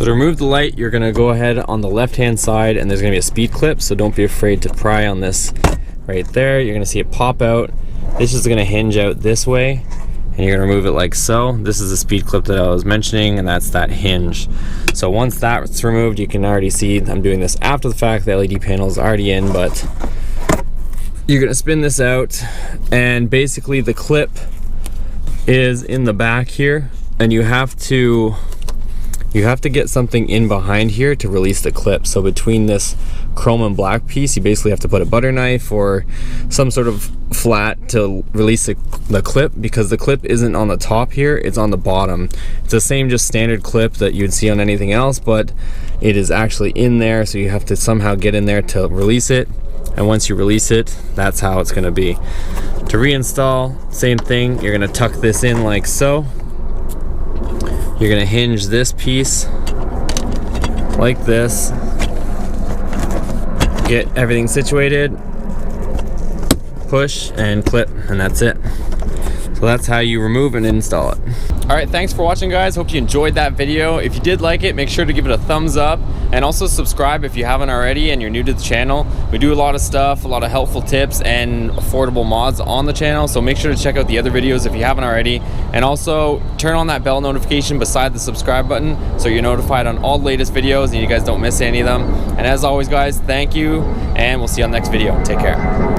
So to remove the light, you're gonna go ahead on the left-hand side and there's gonna be a speed clip, so don't be afraid to pry on this right there. You're gonna see it pop out. This is gonna hinge out this way and you're gonna remove it like so. This is the speed clip that I was mentioning, and that's that hinge. So once that's removed, you can already see I'm doing this after the fact. The LED panel is already in, but you're gonna spin this out, and basically the clip is in the back here, and you have to get something in behind here to release the clip. So between this chrome and black piece, you basically have to put a butter knife or some sort of flat to release the clip, because the clip isn't on the top here, it's on the bottom. It's the same just standard clip that you'd see on anything else, but it is actually in there, so you have to somehow get in there to release it. And once you release it, that's how it's gonna be. To reinstall, same thing, you're gonna tuck this in like so. You're gonna hinge this piece like this, get everything situated, push and clip, and that's it. So that's how you remove and install it. All right, thanks for watching, guys. Hope you enjoyed that video. If you did like it, make sure to give it a thumbs up, and also subscribe if you haven't already and you're new to the channel. We do a lot of stuff, a lot of helpful tips and affordable mods on the channel, so make sure to check out the other videos if you haven't already. And also turn on that bell notification beside the subscribe button so you're notified on all the latest videos and you guys don't miss any of them. And as always, guys, thank you, and we'll see you on the next video. Take care.